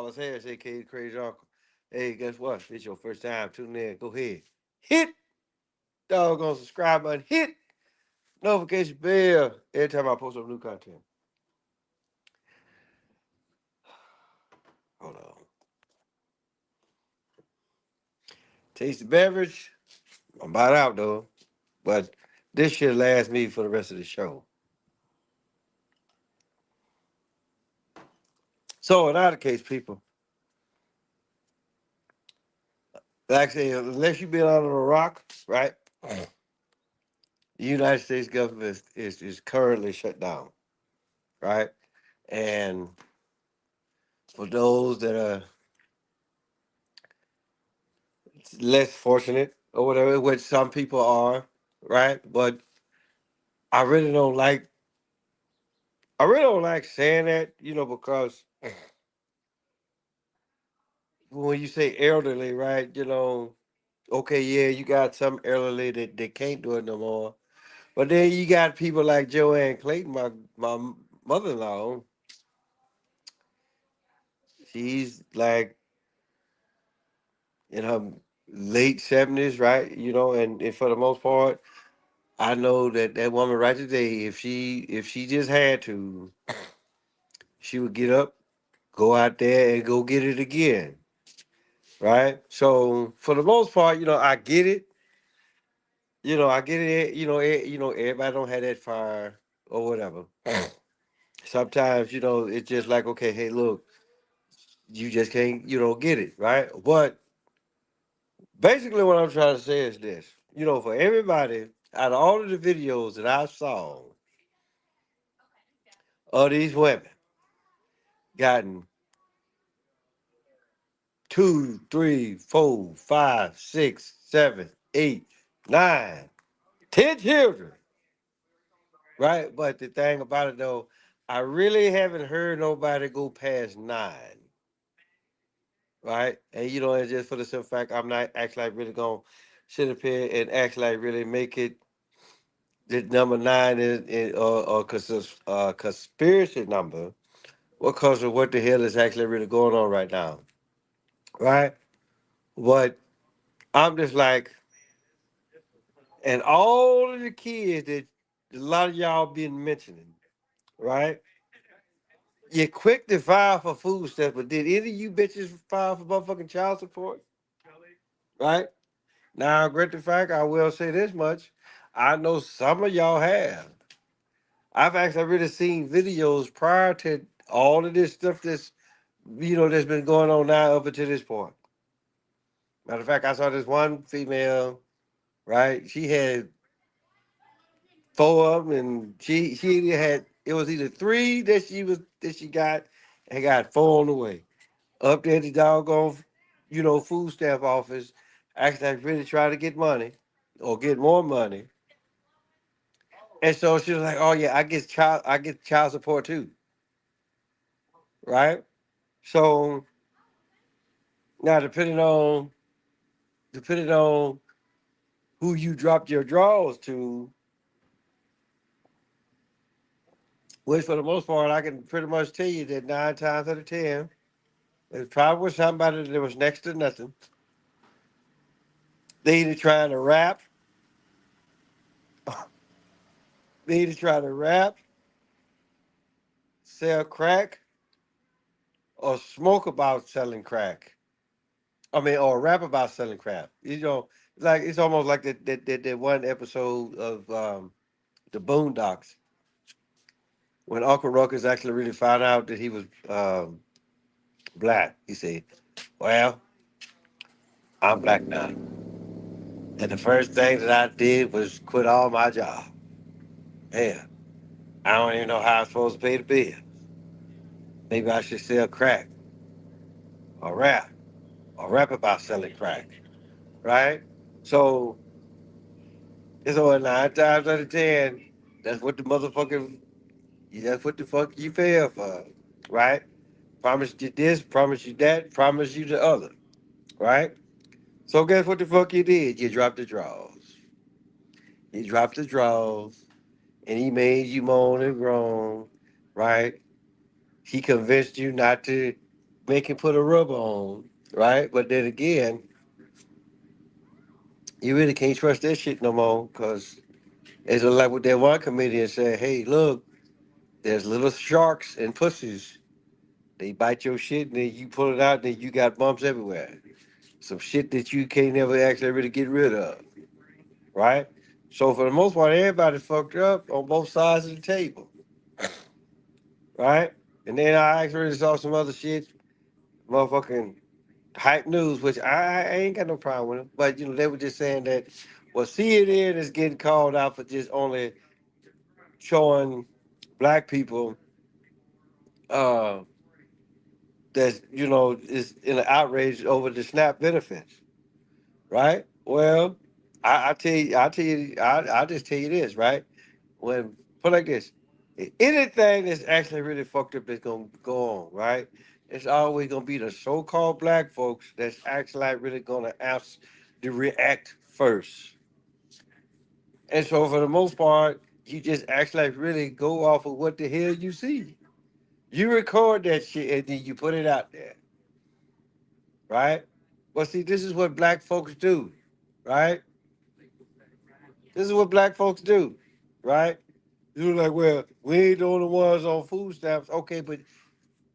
Wallace Harris, aka Crazy Uncle. Hey, guess what? It's your first time tuning in. Go ahead. Hit doggone subscribe button. Hit notification bell every time I post up new content. Hold on. Taste the beverage. I'm about out though. But this should last me for the rest of the show. So in either case, people, like I say, unless you've been under a rock, right? The United States government is currently shut down, right? And for those that are less fortunate or whatever, which some people are, right? But I really don't like I really don't like saying that, because when you say elderly, right, okay, yeah, you got some elderly that can't do it no more. But then you got people like Joanne Clayton, my mother in law. She's like in her late 70s, right? And for the most part, I know that woman right today, if she just had to, she would get up, go out there and go get it again, right? So for the most part, I get it. I get it. Everybody don't have that fire or whatever. Sometimes, it's just like, okay, hey, look, you just can't, get it, right? But basically, what I'm trying to say is this, for everybody, out of all of the videos that I saw of these women gotten two, three, four, five, six, seven, eight, nine, 10 children, right? But the thing about it though, I really haven't heard nobody go past nine, right? And and just for the simple fact, I'm not actually like really gonna sit up here and actually like really make it the number nine is conspiracy number because of what the hell is actually really going on right now, right? But I'm just like, and all of the kids that a lot of y'all been mentioning, right? You're quick to file for food stamps, but did any of you bitches file for motherfucking child support? Right? Now, great the fact, I will say this much. I know some of y'all have. I've actually really seen videos prior to all of this stuff that's been going on now up until this point. Matter of fact, I saw this one female, right? She had four of them, and she either had it was either three that she got, and got four on the way. Up there at the doggone, food stamp office, actually like really trying to get money or get more money. And so she was like, "Oh yeah, I get child support too, right?" So now depending on who you dropped your drawers to, which for the most part I can pretty much tell you that 9 times out of 10, it probably was somebody that was next to nothing. They either trying to rap, they either trying to rap, sell crack, or smoke about selling crack. I mean, or rap about selling crack. It's almost like that one episode of the Boondocks when Uncle Ruckus actually really found out that he was black. He said, "Well, I'm black now, and the first thing that I did was quit all my job. Yeah, I don't even know how I'm supposed to pay the bill. Maybe I should sell crack or rap about selling crack, right?" So it's over 9 times out of 10. That's what the motherfucker. That's what the fuck you fell for, right? Promise you this, promise you that, promise you the other, right? So guess what the fuck you did? You dropped the draws. You dropped the draws, and he made you moan and groan, right? He convinced you not to make him put a rubber on, right? But then again, you really can't trust that shit no more because it's like what that one comedian said, hey, look, there's little sharks and pussies. They bite your shit and then you pull it out and then you got bumps everywhere. Some shit that you can't never actually really get rid of, right? So for the most part, everybody's fucked up on both sides of the table, right? And then I actually saw some other shit, motherfucking hype news, which I ain't got no problem with them. But they were just saying that, well, CNN is getting called out for just only showing black people uh that's is in an outrage over the SNAP benefits, right? Well, I just tell you this, right? When put like this, anything that's actually really fucked up that's gonna go on, right? It's always gonna be the so-called black folks that's actually like really gonna ask to react first. And so for the most part, you just actually like really go off of what the hell you see. You record that shit and then you put it out there, right? Well, see, this is what black folks do, right? This is what black folks do, right? You're like, well, we ain't the only ones on food stamps. Okay, but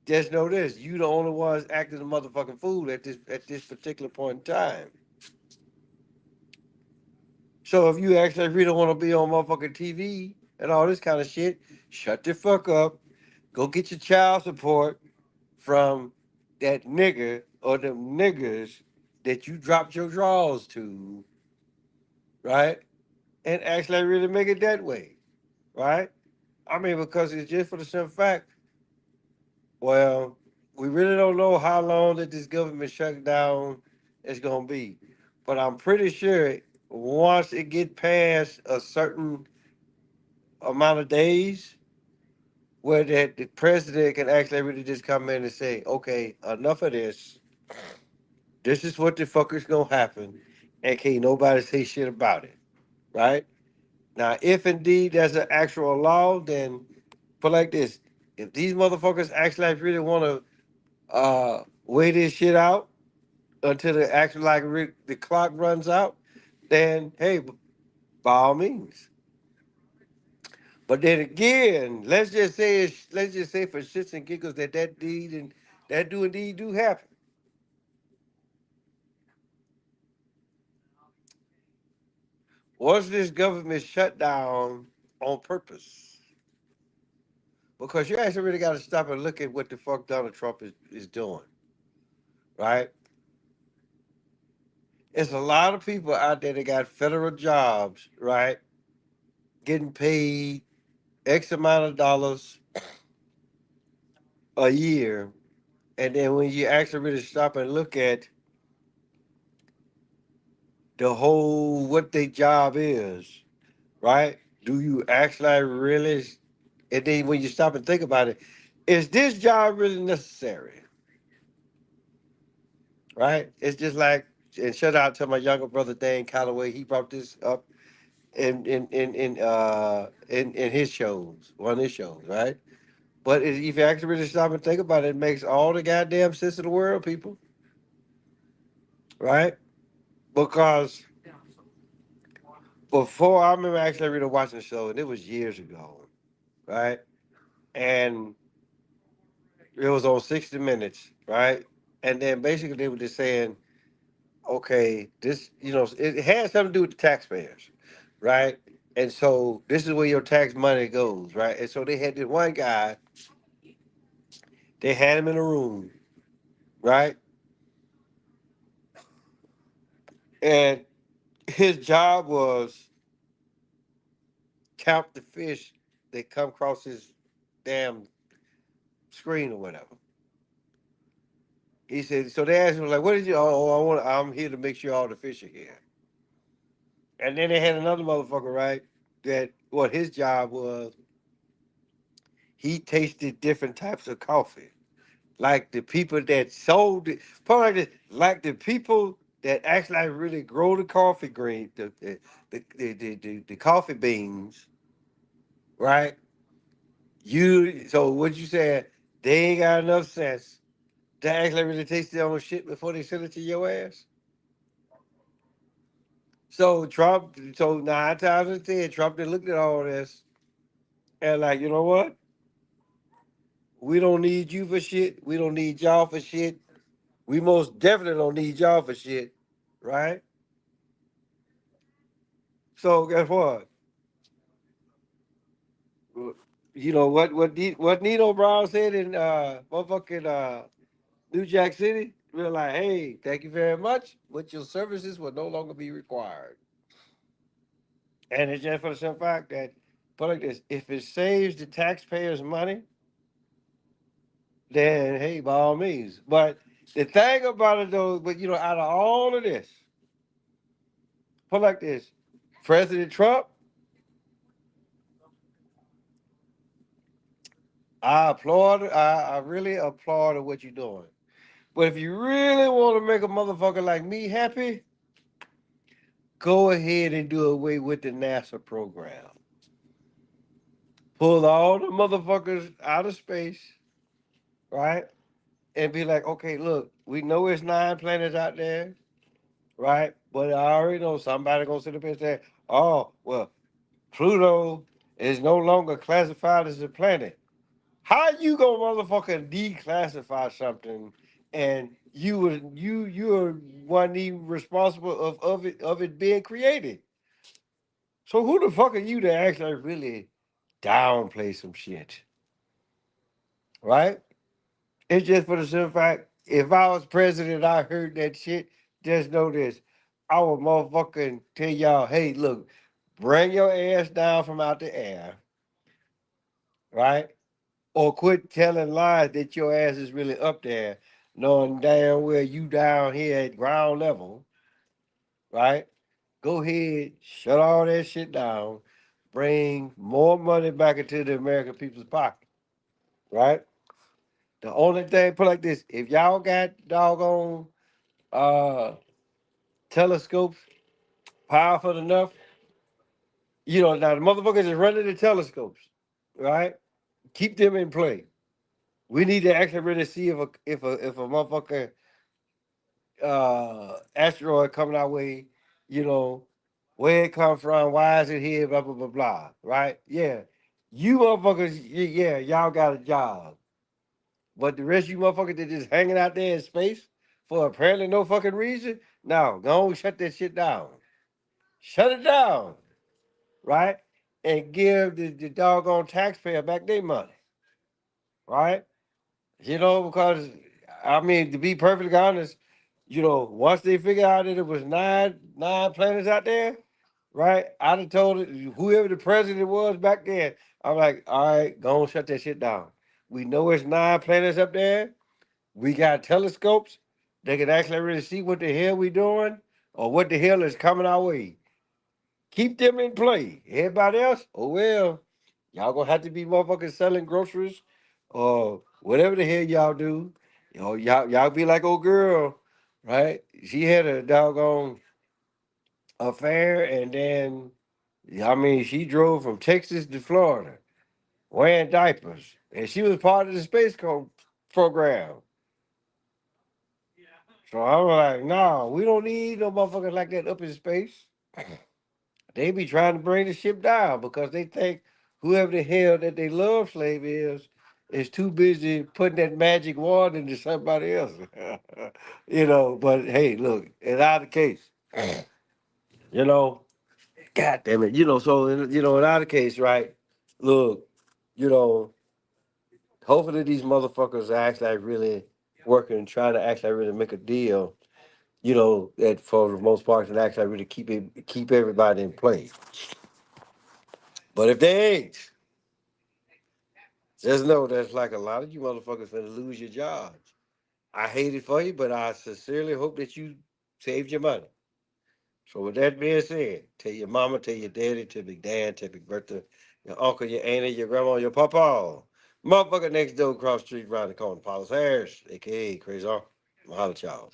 just know this: you the only ones acting the motherfucking fool at this particular point in time. So if you actually really want to be on motherfucking TV and all this kind of shit, shut the fuck up. Go get your child support from that nigger or them niggers that you dropped your drawers to, right? And actually really make it that way, right? I mean, because it's just for the simple fact, well, we really don't know how long that this government shutdown is going to be. But I'm pretty sure once it get past a certain amount of days, where that the president can actually really just come in and say, okay, enough of this. This is what the fuck is going to happen. And can't nobody say shit about it, right? Now, if indeed there's an actual law, then put like this: if these motherfuckers actually like really want to weigh this shit out until the actual the clock runs out, then hey, by all means. But then again, let's just say for shits and giggles that deed and that do indeed do happen. Was this government shut down on purpose? Because you actually really got to stop and look at what the fuck Donald Trump is doing, right? It's a lot of people out there that got federal jobs, right? Getting paid X amount of dollars a year. And then when you actually really stop and look at the whole what their job is, right? Do you actually really, and then when you stop and think about it, is this job really necessary? Right? It's just like, and shout out to my younger brother Dan Calloway. He brought this up in his shows, one of his shows, right? But if you actually really stop and think about it, it makes all the goddamn sense in the world, people, right? Because before I remember actually really watching the show, and it was years ago, right? And it was on 60 Minutes, right? And then basically they were just saying, okay, this, it has something to do with the taxpayers, right? And so this is where your tax money goes, right? And so they had this one guy, they had him in a room, right? And his job was count the fish that come across his damn screen or whatever. He said, so they asked him, like, what did you, I'm here to make sure all the fish are here. And then they had another motherfucker, right? That what his job was, he tasted different types of coffee. Like the people that sold it, probably like the people that actually like really grow the coffee green, the coffee beans, right? So what you said, they ain't got enough sense to actually really taste their own shit before they send it to your ass. So Trump, so 9 times out of 10, Trump did looked at all this and like, you know what? We don't need you for shit. We don't need y'all for shit. We most definitely don't need y'all for shit, right? So guess what? You know what Nino Brown said in motherfucking New Jack City? We're like, hey, thank you very much, but your services will no longer be required. And it's just for the simple fact that, put like this, if it saves the taxpayers money, then hey, by all means. But the thing about it though, but you know, out of all of this, put like this, President Trump, I really applaud what you're doing. But if you really want to make a motherfucker like me happy, go ahead and do away with the NASA program. Pull all the motherfuckers out of space, right? And be like, okay, look, we know it's 9 planets out there, right? But I already know somebody gonna sit up and say, oh, well, Pluto is no longer classified as a planet. How you gonna motherfucking declassify something and you're one even responsible of it being created? So who the fuck are you to actually really downplay some shit? Right? It's just for the simple fact, if I was president and I heard that shit, just know this. I would motherfucking tell y'all, hey, look, bring your ass down from out the air, right? Or quit telling lies that your ass is really up there, knowing damn well you down here at ground level, right? Go ahead, shut all that shit down, bring more money back into the American people's pocket, right? The only thing, put like this, if y'all got doggone uh telescopes powerful enough, you know, now the motherfuckers is running the telescopes, right? Keep them in play. We need to actually really see if a motherfucker asteroid coming our way, you know, where it come from, why is it here, blah blah blah blah, right? Yeah, you motherfuckers, yeah, y'all got a job, but the rest of you motherfuckers that just hanging out there in space for apparently no fucking reason, no, go on, shut that shit down, shut it down, right? And give the doggone taxpayer back their money, right? You know, because I mean, to be perfectly honest, you know, once they figure out that it was nine planets out there, right? I'd have told it, whoever the president was back then, I'm like, all right, go on, shut that shit down. We know it's 9 planets up there. We got telescopes that can actually really see what the hell we doing or what the hell is coming our way. Keep them in play. Everybody else, oh well, y'all gonna have to be motherfucking selling groceries or whatever the hell y'all do. You know, y'all be like old girl, right? She had a doggone affair and then I mean she drove from Texas to Florida wearing diapers. And she was part of the space program. So I was like, no, we don't need no motherfuckers like that up in space. They be trying to bring the ship down because they think whoever the hell that they love slave is too busy putting that magic wand into somebody else. You know, but hey, look, it's not the case. You know, God damn it. You know, so you know, in our case, right? Look, you know, hopefully these motherfuckers are actually like really working and trying to actually really make a deal, you know, that for the most part and actually really keep everybody in place. But if they ain't, just know that's like a lot of you motherfuckers finna lose your jobs. I hate it for you, but I sincerely hope that you saved your money. So with that being said, tell your mama, tell your daddy, tell big dad, tell big Bertha, your uncle, your auntie, your grandma, your papa. Motherfucker next door across the street around the corner, Paul's Harris, aka Crazy. I'm holler at y'all.